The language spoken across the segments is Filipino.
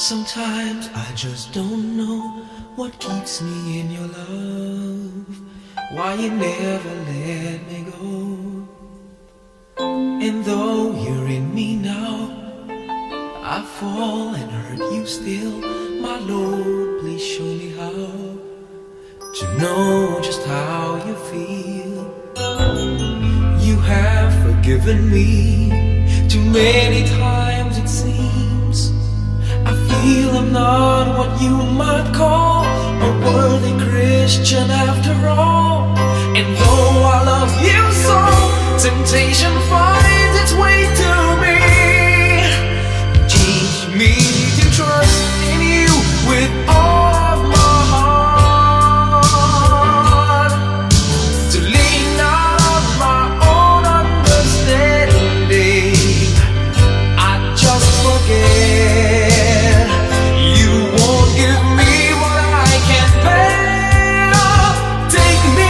Sometimes I just don't know what keeps me in your love, why you never let me go. And though you're in me now, I fall and hurt you still. My Lord, please show me how to know just how you feel. You have forgiven me too many times it seems. I feel I'm not what you might call a worthy Christian after all. And though I love you so, temptation finds its way to me. Teach me to trust in you with all of my heart, to lean not on my own understanding. I just forget you won't give me what I can't bear. Take me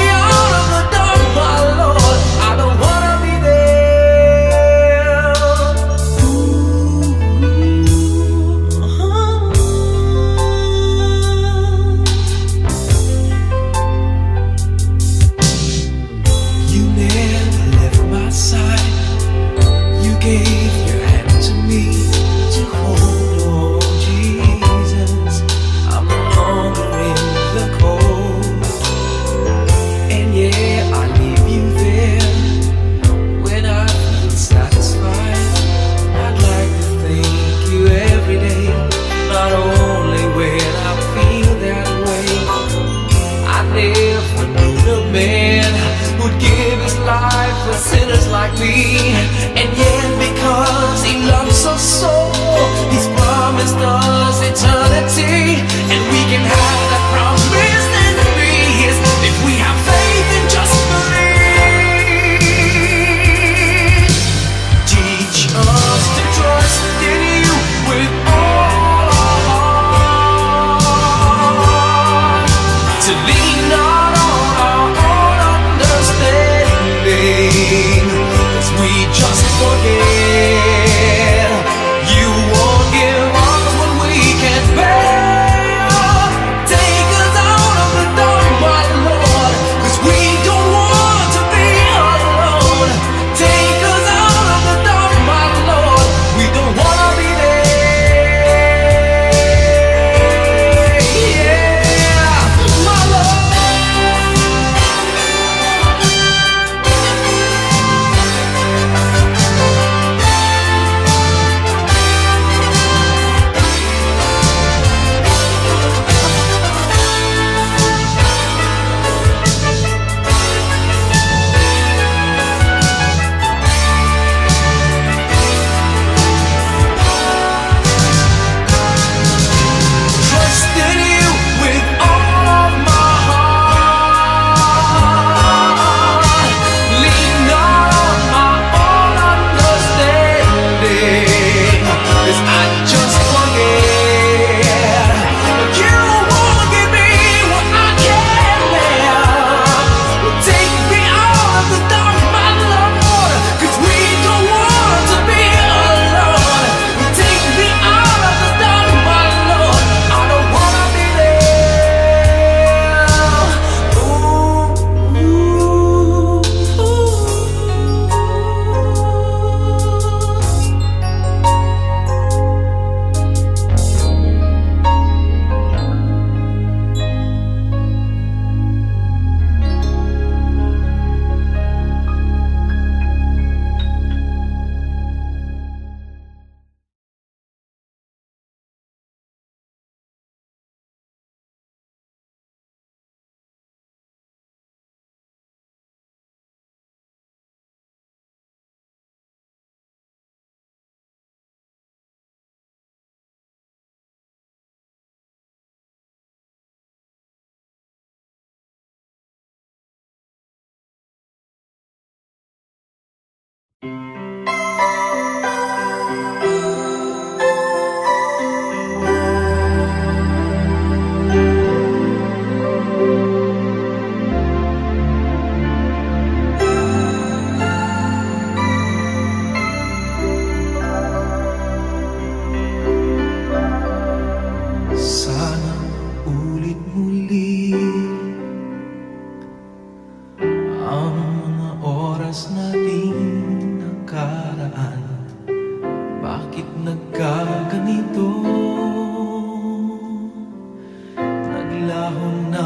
Dahon na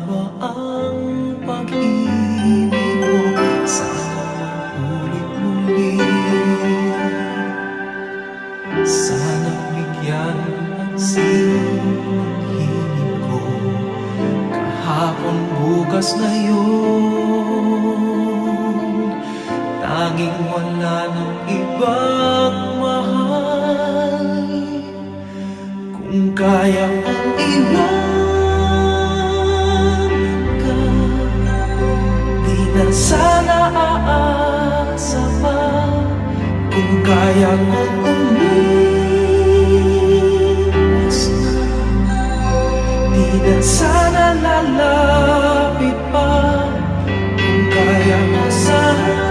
ba ang pag-ibig mo? Sana maulit muli. Sana bigyan ang sinong hingin ko. Kahapon, bukas, ngayon, tanging wala ng ibang mahal. Kung kaya kong iwan ka, di na sana aasa pa. Kung kaya kong umiwas na, di na sana lalapit pa. Kung kaya mo sana.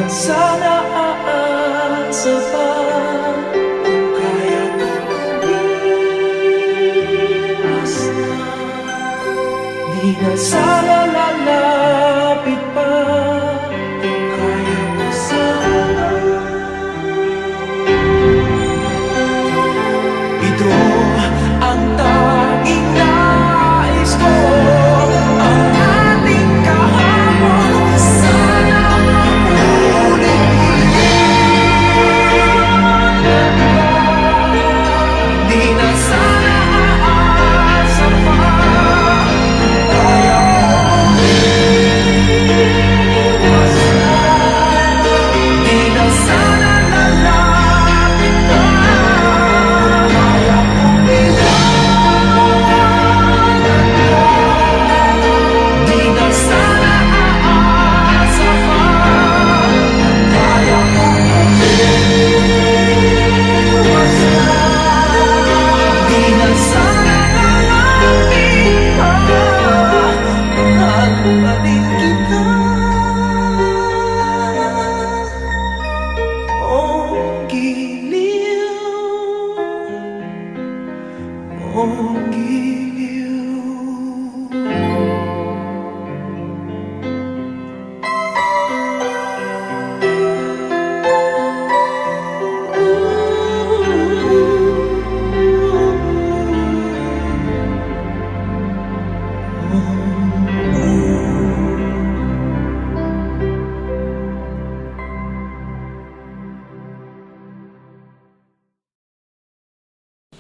Sana aasa pa. Kung kaya kong umiwas na, di na sana lalapit pa. Kung kaya mo sana. Ito ang tanging nais ko, ang ating kahapon. Sana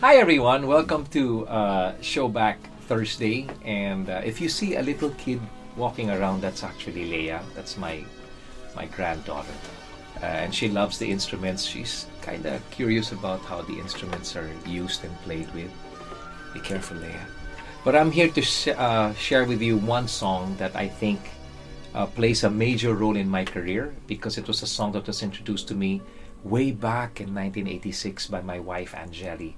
Hi everyone, welcome to Showback Thursday. And if you see a little kid walking around, that's actually Leia. That's my granddaughter, and she loves the instruments. She's kind of curious about how the instruments are used and played with. Be careful, Leia. But I'm here to share with you one song that I think plays a major role in my career, because it was a song that was introduced to me way back in 1986 by my wife Angeli.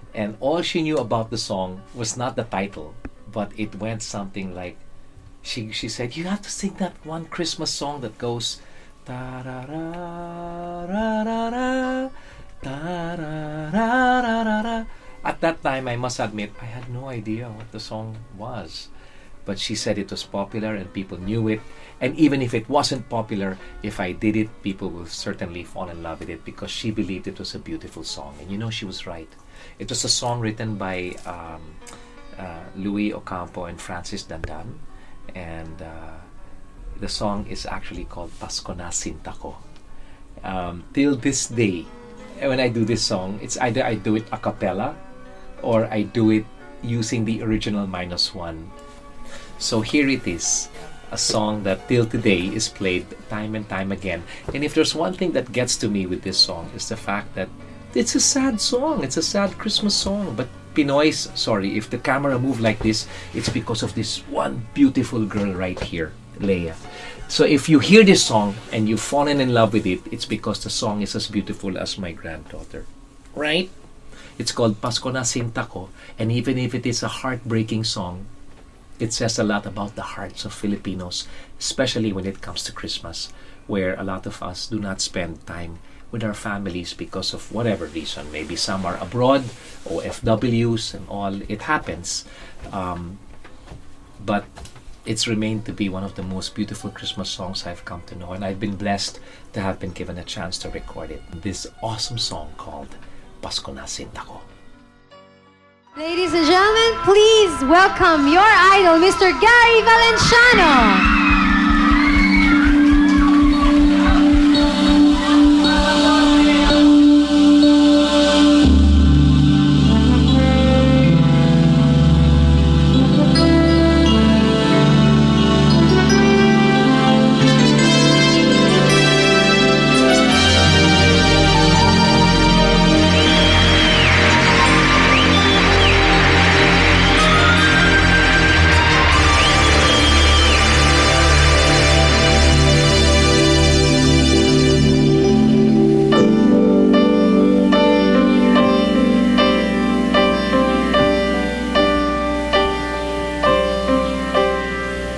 And all she knew about the song was not the title, but it went something like, she said, you have to sing that one Christmas song that goes ta-ra-ra-ra-ra-ra, ta-ra-ra-ra-ra-ra. At that time, I must admit, I had no idea what the song was. But she said it was popular and people knew it. And even if it wasn't popular, if I did it, people will certainly fall in love with it, because she believed it was a beautiful song. And you know, she was right. It was a song written by Louis Ocampo and Francis Dandan, and the song is actually called Pasko na Sinta Ko. Till this day, when I do this song, it's either I do it a cappella or I do it using the original -1. So here it is, a song that till today is played time and time again. And if there's one thing that gets to me with this song, is the fact that it's a sad song. It's a sad Christmas song. But Pinoys, sorry, if the camera moved like this, it's because of this one beautiful girl right here, Leia. So if you hear this song and you've fallen in love with it, it's because the song is as beautiful as my granddaughter. Right? It's called Pasko na Sinta Ko. And even if it is a heartbreaking song, it says a lot about the hearts of Filipinos, especially when it comes to Christmas, where a lot of us do not spend time with our families because of whatever reason. Maybe some are abroad, OFWs and all. It happens. But it's remained to be one of the most beautiful Christmas songs I've come to know, and I've been blessed to have been given a chance to record it. This awesome song called Pasko na Sinta Ko. Ladies and gentlemen, please welcome your idol, Mr. Gary Valenciano.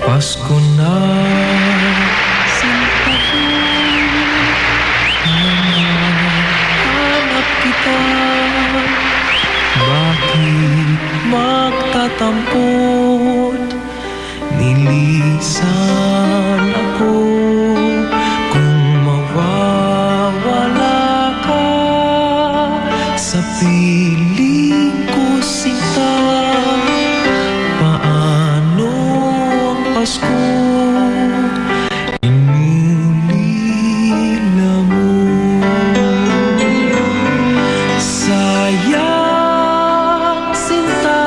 Pasko na Sinta ko, hanap kita. Bakit magtatampot? Nilisan ako. Kung mawawala ka sa piling ko, Sinta, paano ang Pasko inulila mo? Sayang, Sinta,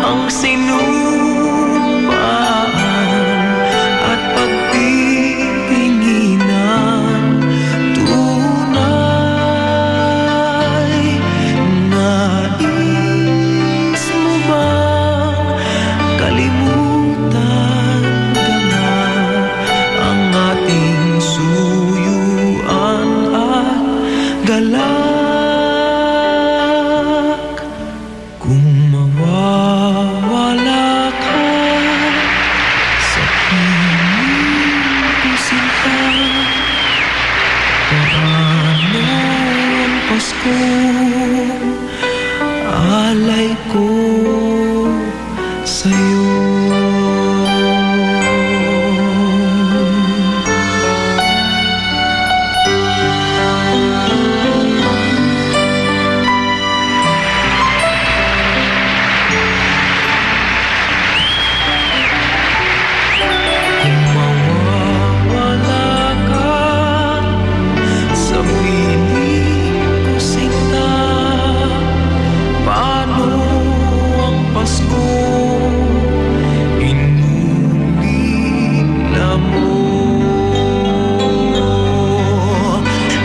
ang sinupaan at pagtitinginan. Tunay, nais mo bang kalimutan ka na ang ating suyuan at galak? Kung mawawala ka sa piling ko, Sinta, paano ang Pasko alay ko sa'yo? Kung mawawala ka sa piling ko, Sinta, paano ang Pasko inulila mo?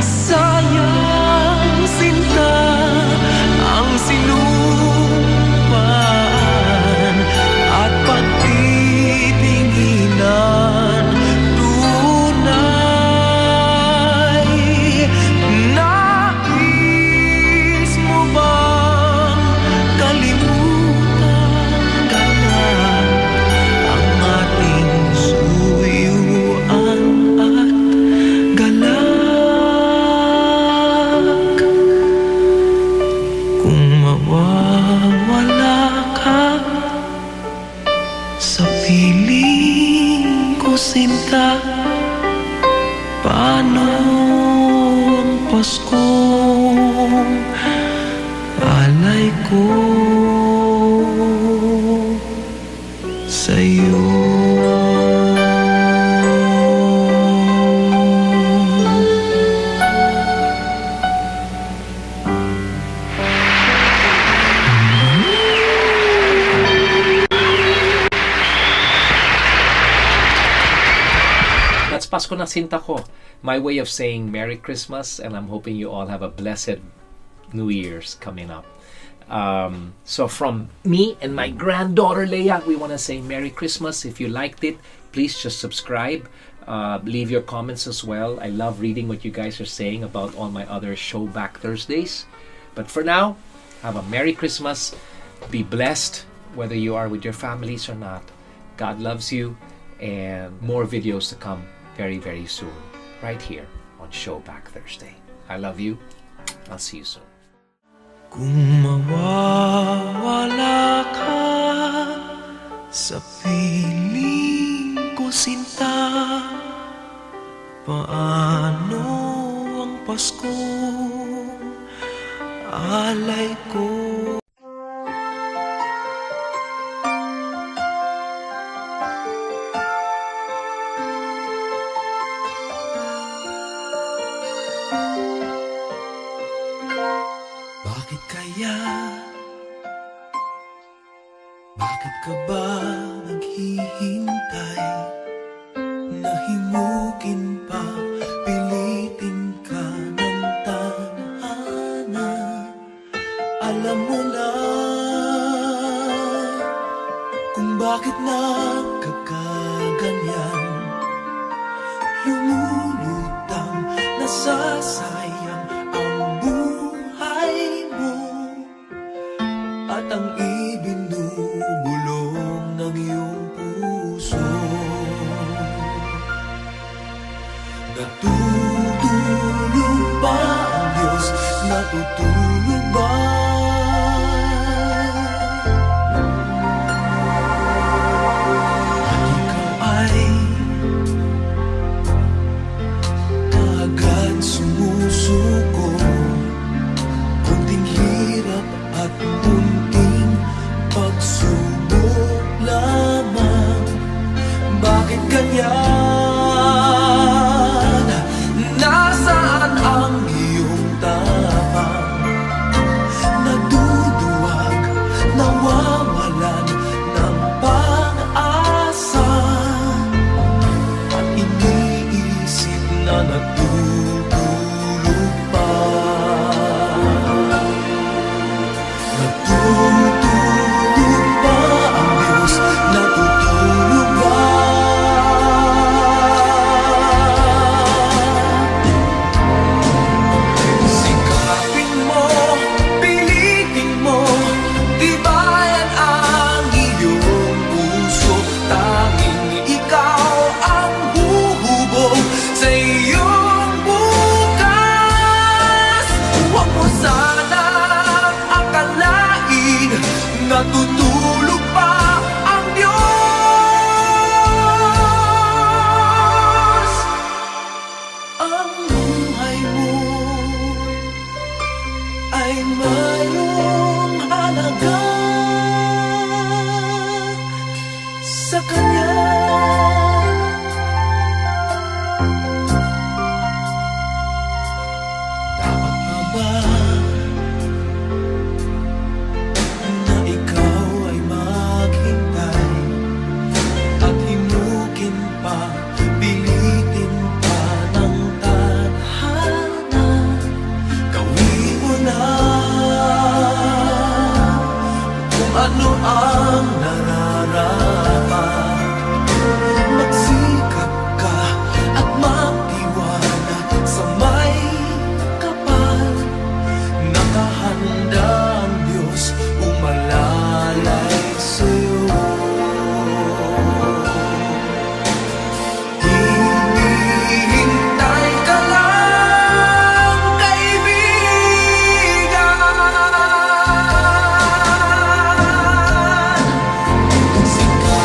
Sayang, Sinta, ang sinupaan at pagtitinginan. Tunay, nais mo bang kalimutan ka na ang ating suyuan at galak? Kung mawawala ka sa piling ko, Sinta, paano ang Pasko alay ko Pasko na sinta ko. My way of saying Merry Christmas, and I'm hoping you all have a blessed New Year's coming up. So from me and my granddaughter Leia, we want to say Merry Christmas. If you liked it, please just subscribe. Leave your comments as well. I love reading what you guys are saying about all my other Showback Thursdays. But for now, have a Merry Christmas. Be blessed, whether you are with your families or not. God loves you, and more videos to come very, very soon, right here on Showback Thursday. I love you. I'll see you soon. Kung mawawala ka sa piling ko, sinta, paano ang Paskong alay ko? Bakit kaya? Bakit ka ba naghihintay? Nahimukin pa, pilitin ka ng tadhana. Alam mo na kung bakit nagkakaganyan. Lumulutang, nasasayang ang buhay mo, at ang ibinubulong ng iyong puso. Natutulog ba ang Diyos? Natutulog ba? At ikaw ay kaagad sumusuko. Kunting hirap at kunting pagsubok lamang. Bakit ganyan? Nasaan ang iyong tapang? Naduduwag, nawawalan ng pag-asa, at iniisip na natutulog pa. Natutulog ba ang Diyos? Natutulog ba? Sikapin mo, pilitin mo, tibayan ang iyong puso. Tanging ikaw ang huhubog sa iyong bukas. Huwag mo sanang akalain natutulog pa ang Diyos. Ang buhay mo ay mayroong halaga sa Kanya. Dapat na ba na ikaw ay maghintay at himukin pa, pilitin pa ng tadhana? Gawin mo na kung ano ang nararapat. Magsikap ka at magtiwala sa may kapal. Nakahanda ang Diyos umalalay sa'yo. Hinihintay ka lang, kaibigan. Sikapin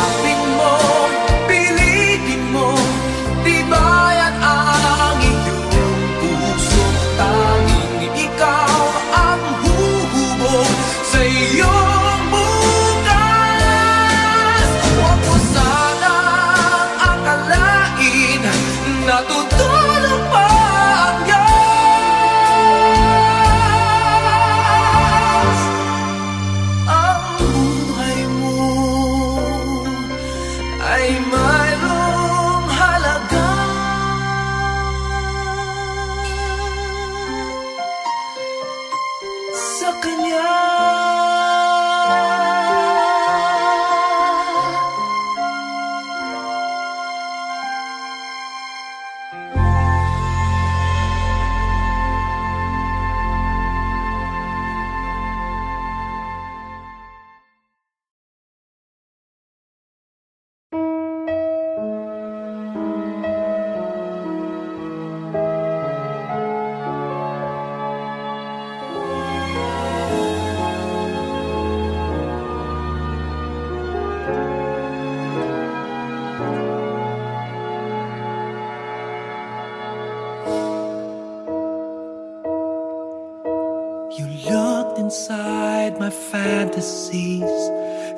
my fantasies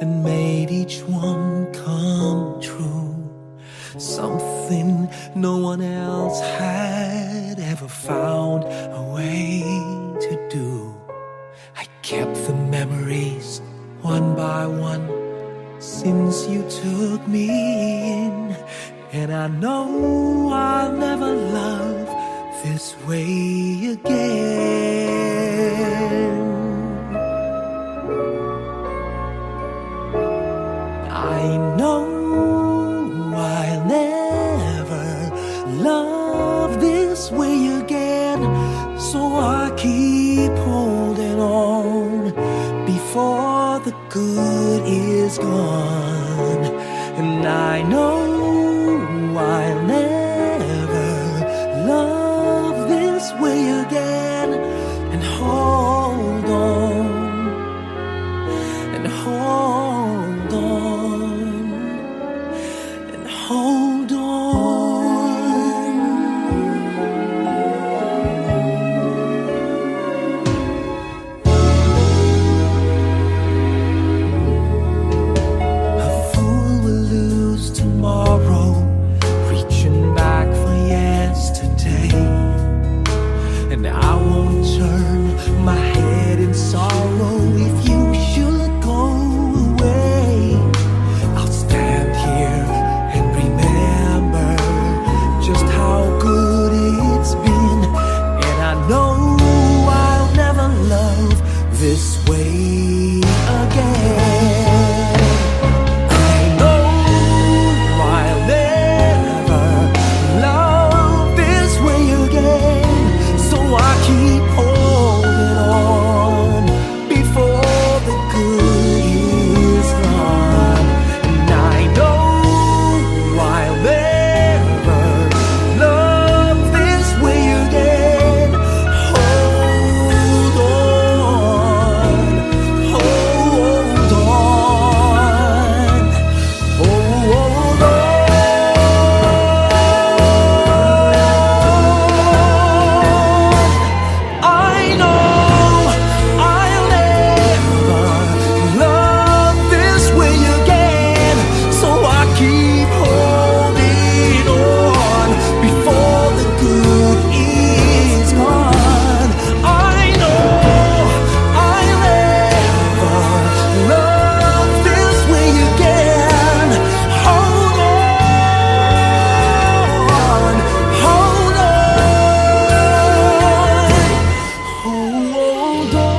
and made each one come true. Something no one else had ever found a way to do. I kept the memories one by one since you took me in, and I know I'll never love this way again. I know I'll never love this way again, so I keep holding on before the good is gone. And I know I'll never love this way again, and hold on, and hold on, and hold on. A fool will lose tomorrow, reaching back for yesterday, and I won't turn my head in sorrow if you should go away. I'll stand here and remember just how good it's been, and I know I'll never love this way again. I know I'll never love this way again, so I keep holding on before the good is gone. And I know I'll never love this way again. Hold on, hold on, hold on. I know I'll never love this way again, so I keep holding on before the good is gone. I know I'll never love this way again. Hold on, hold on, hold on. Hold on.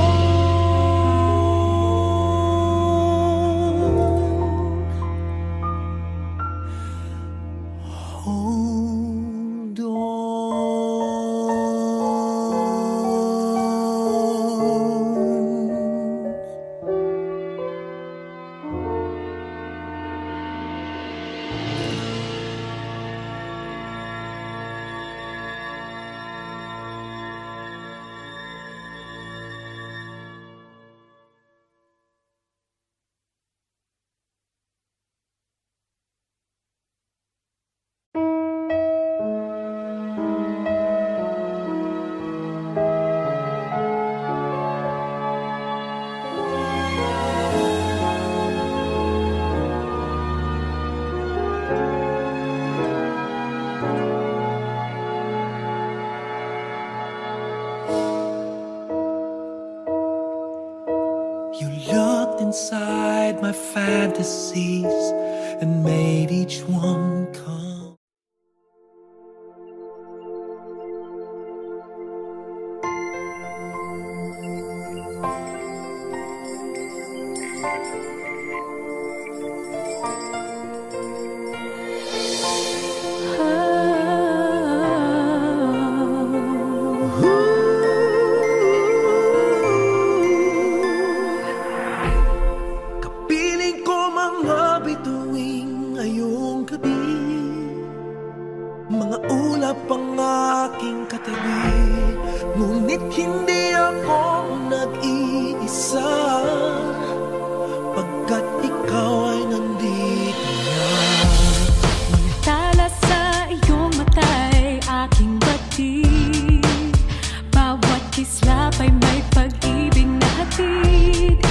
You looked inside my fantasies and made each one come. Kapiling ko mga bituing ngayong gabi, mga ulap ang aking katabi, ngunit hindi ako nag-iisa, pagkat ikaw ay nandito na. Mga tala sa iyong mata'y aking batid, bawat kislap ay may pag-ibig na hatid.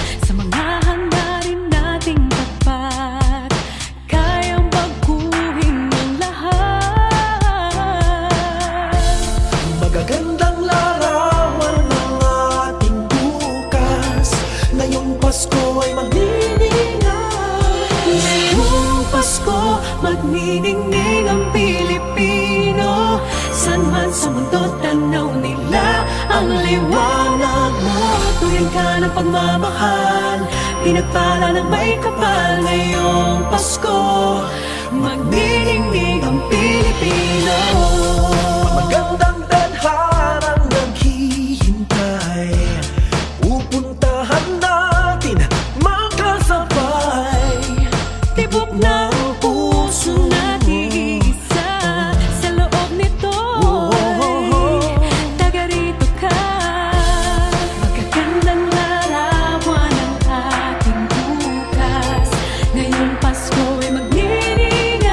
magniningning ang Pilipino. San man sa mundo tanaw nila ang liwanag mo. Tuwing ka ng pagmamahal, pinagpala ng may kapal ngayong Pasko. Magniningning ang Pilipino. Magandang tadharang naghihintay, pupuntahan natin magkasabay. Tibok ng puso nag-iisa, sa loob nito'y taga rito ka. Magagandang larawan ang ating bukas. Ngayong Pasko ay magniningay.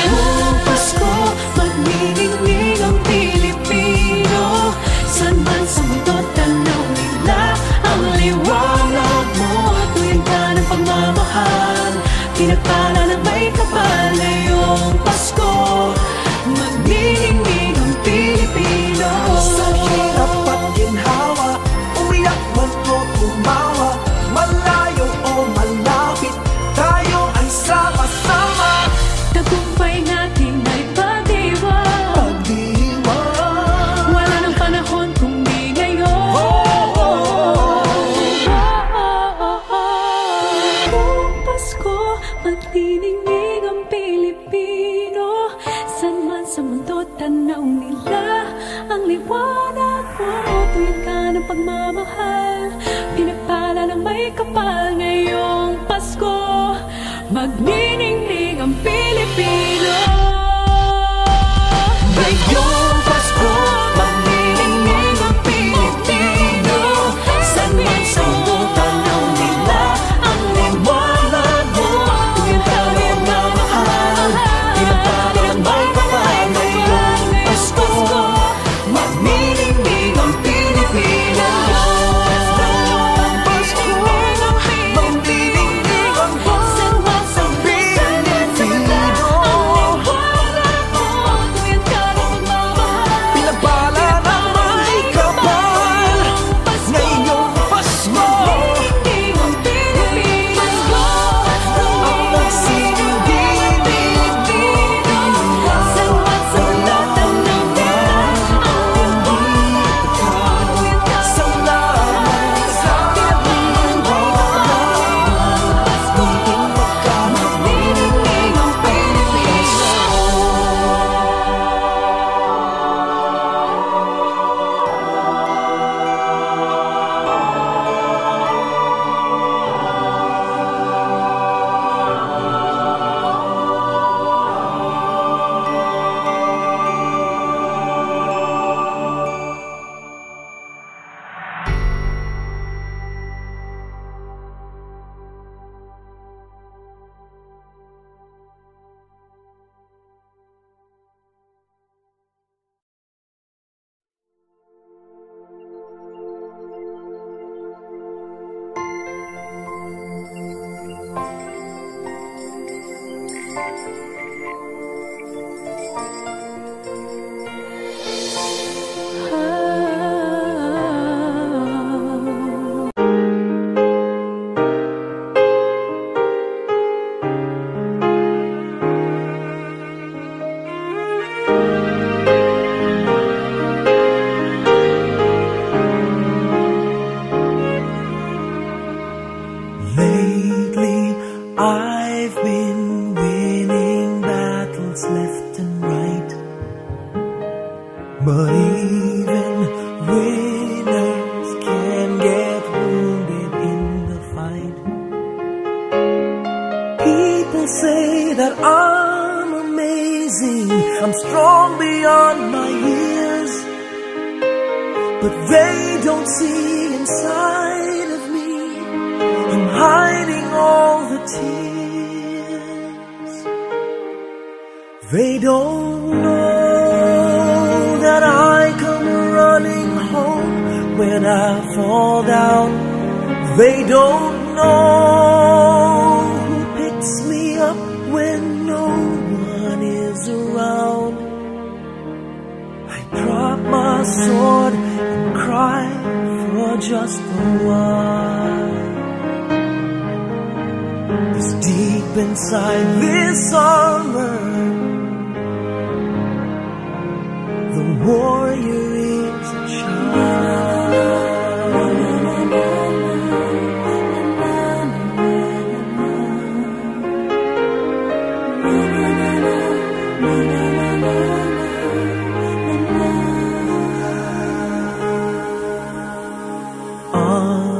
Ngayong Pasko, magniningning ang Pilipino. San man sa mundo tanaw nila ang liwanag mo. Tuwing ka ng pagmamahal, pinagpala ng may kapal ngayong Pasko. Magniningning ang Pilipino. Sa hirap at ginhawa, umiyak man o tumawa, malayo o malapit, tayo ay sama-sama. Tagumpay natin ay pagdiwang. Pagdiwang, Wala nang panahon kung di ngayon. Ngayong Pasko, magniningning ang Pilipino. San man sa mundo tanaw nila ang liwanag mo. Tuwing ka ng pagmamahal, pinagpala ng may kapal ngayong Pasko. Magniningning ang Pilipino. ngayong Pasko, magniningning ang Pilipino. San man sa mundo tanaw nila ang liwanag mo. Tuwing ka ng pagmamahal, pinagpala ng may kapal ngayong Pasko. Magniningning ang Pilipino. Pasko, magniningning ang bansang Pilipino. Pinagpala ng may kapal ngayong Pasko. Ang nagsilbing Pilipinas, wala nang ikaw. Salamat sa ating bayan, muling magkamagniningning ang Pilipinas. Lately, I've been winning battles left and right. But even winners can get wounded in the fight. People say that I'm amazing, I'm strong beyond my years. But they don't see inside of me, I'm hiding all the tears. They don't know that I come running home when I fall down. They don't know who picks me up when no one is around. I drop my sword and cry for just a while. 'Cause deep inside this armor, the warrior is a child.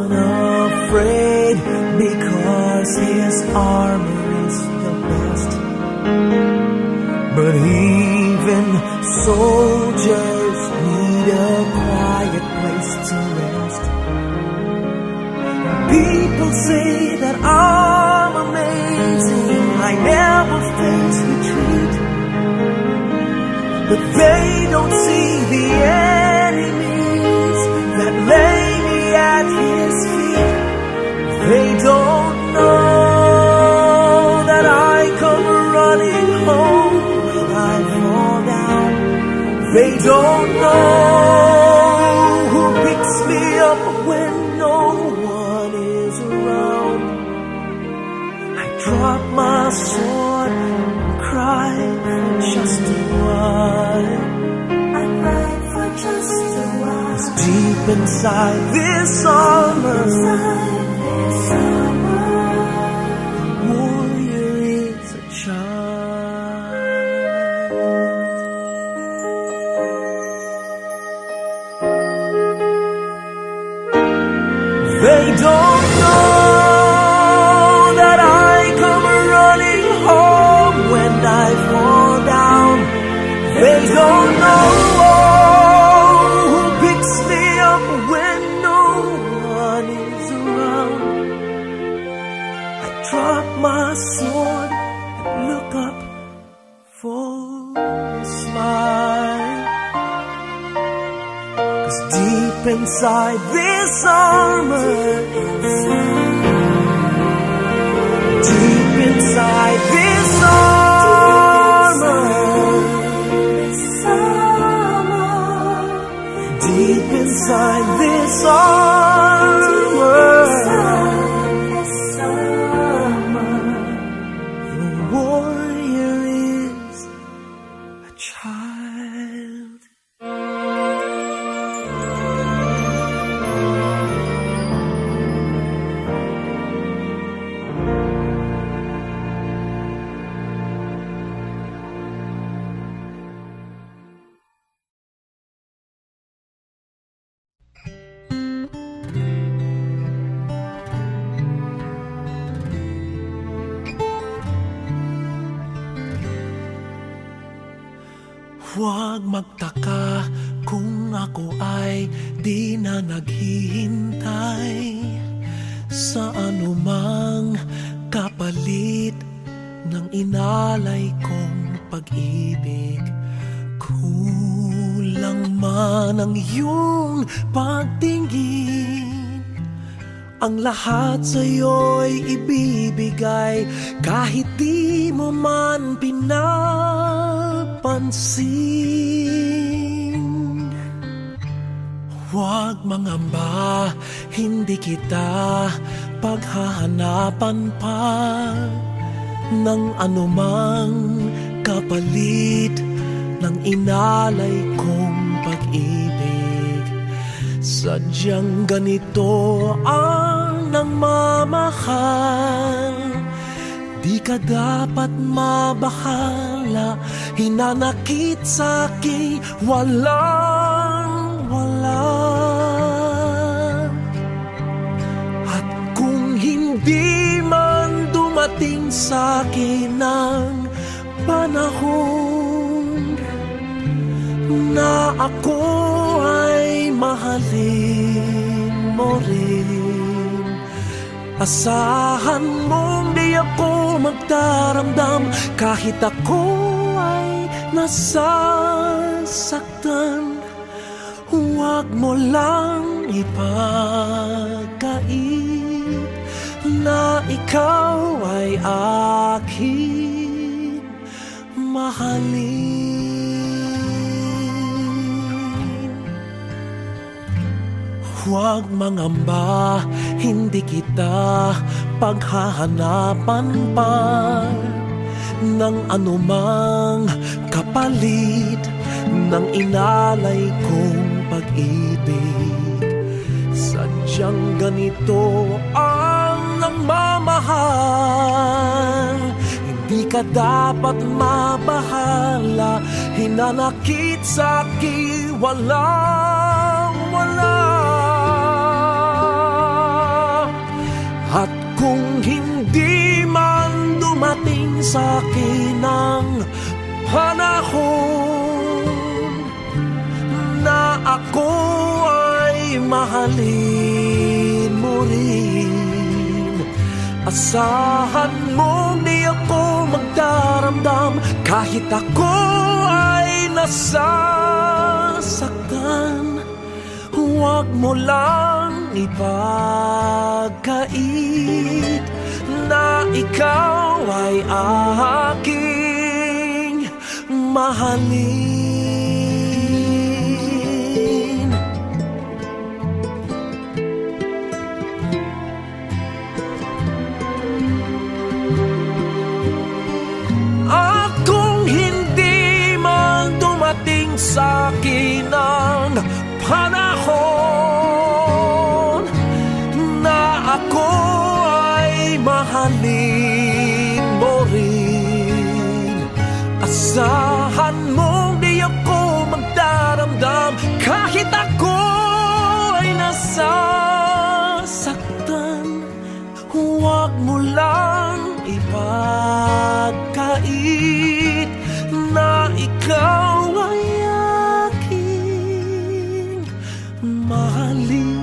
Unafraid because his armor is the best. But even soldiers need a quiet place to rest. People say that I'm amazing, I never face retreat. But they don't see the enemies that lay me at his feet. They don't know that I come running home when I fall down. They don't know who picks me up when no one is around. I drop my sword and cry for just a while. I cry for just a while. 'Cause deep inside this armor, the warrior is a child. They don't know that I come running home when I fall down. They don't know who picks me up when no one is around. I drop my sword and look up for a smile. 'Cause deep inside this armor, deep inside this armor, deep inside this armor, the warrior is a child. Huwag magtaka kung ako ay di na naghihintay sa anumang kapalit ng inalay kong pag-ibig. Kulang man ang iyong pagtingin, ang lahat sa'yo'y ibibigay kahit di mo man pinapansin. Huwag mangamba, hindi kita paghahanapan pa ng anumang kapalit ng inalay kong pag-ibig. Sadyang ganito ang nagmamahal, di ka dapat mabahala, hinanakit sa'king walang-wala. At kung hindi man dumating sa'kin ang panahon na ako ay mahalin mo rin, asahan mong di ako magdaramdam kahit ako ay nasasaktan. Huwag mo lang ipagkait na ikaw ay aking mahalin. Huwag mangamba, hindi kita paghahanapan pa ng anumang kapalit ng inalay kong pag-ibig. Sadyang ganito ang nagmamahal. Hindi ka dapat mabahala, hinanakit sa'kin walang-wala. At kung hindi man dumating sa'kin ang panahon na ako ay mahalin mo rin, asahan mong di ako magdaramdam kahit ako ay nasasaktan. Huwag mo lang ipagkait na ikaw ay aking mahalin. At kung hindi man dumating sa'kin ang panahon na ako ay mahalin mo rin, asahan mong di ako magdaramdam kahit ako ay nasasaktan. Huwag mo lang ipagkait na ikaw ay aking mahalin.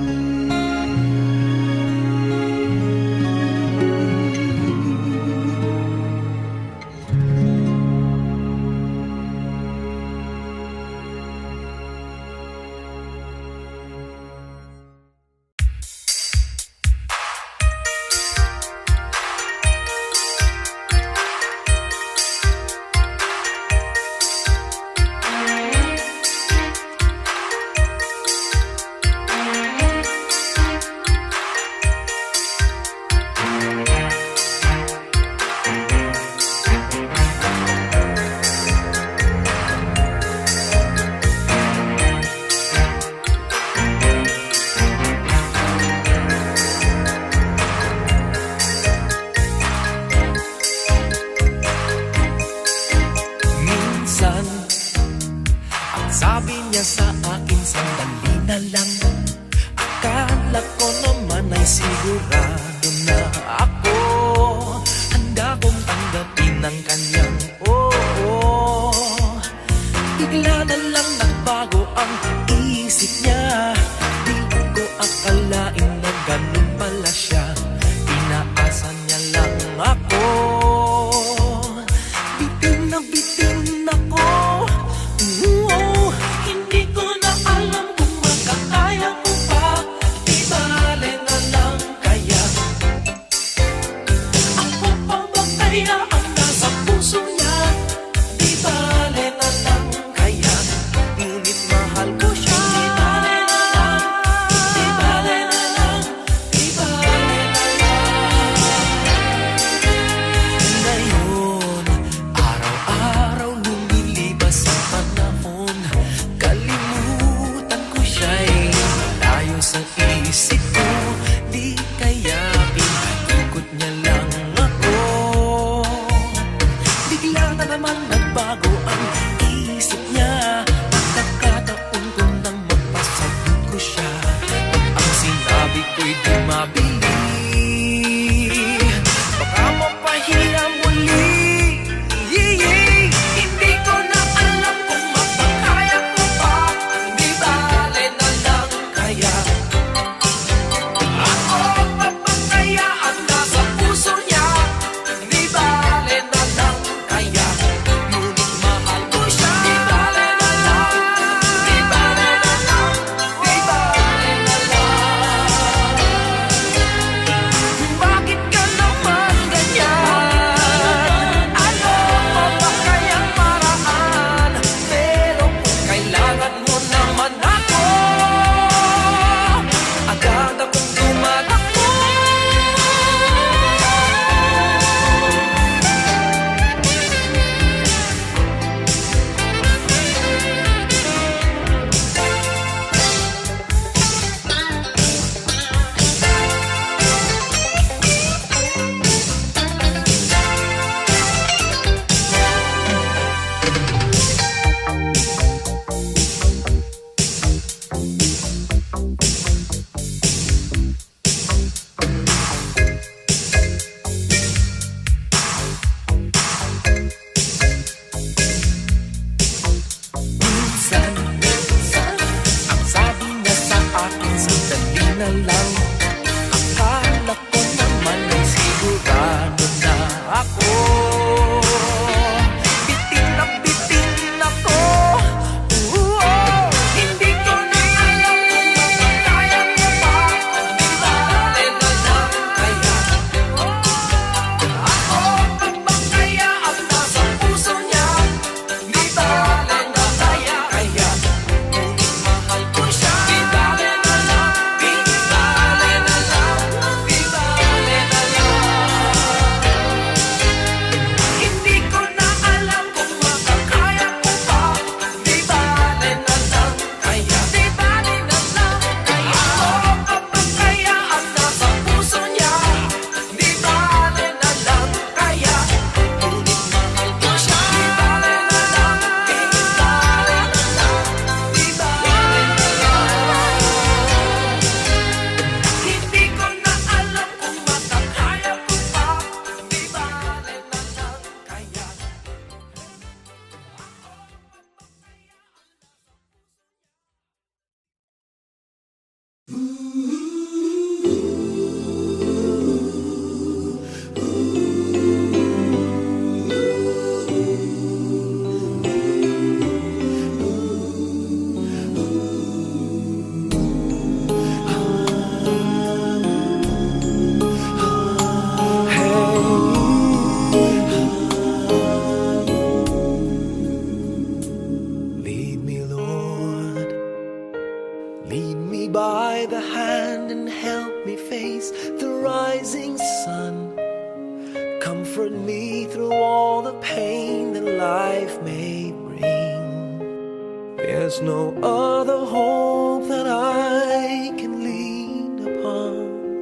Comfort me through all the pain that life may bring. There's no other hope that I can lean upon.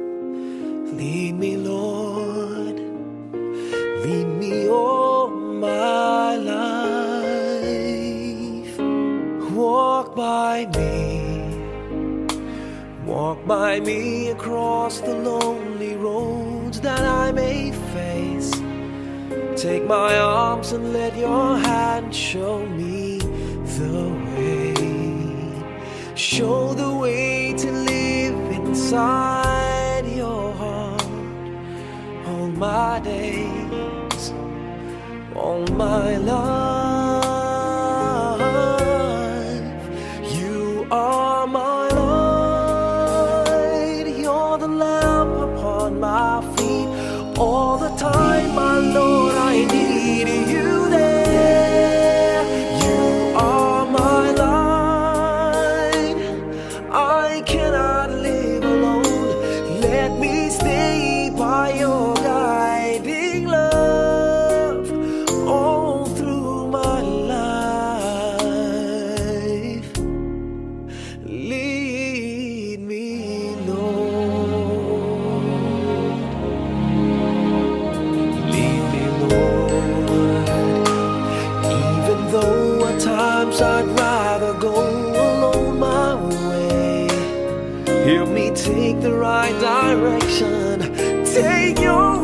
Lead me, Lord, lead me all my life. Walk by me across the lonely roads that I may face. Take my arms and let your hand show me the way. Show the way to live inside your heart all my days, all my life. You are my light, you're the lamp upon my feet. All the time, my Lord, I need you there. You are my light, I cannot live alone. Let me stay by your guiding love all through my life. Lead me, Lord. Lead me, Lord. Even though at times I'd rather go alone my way, help me take the right direction. Take your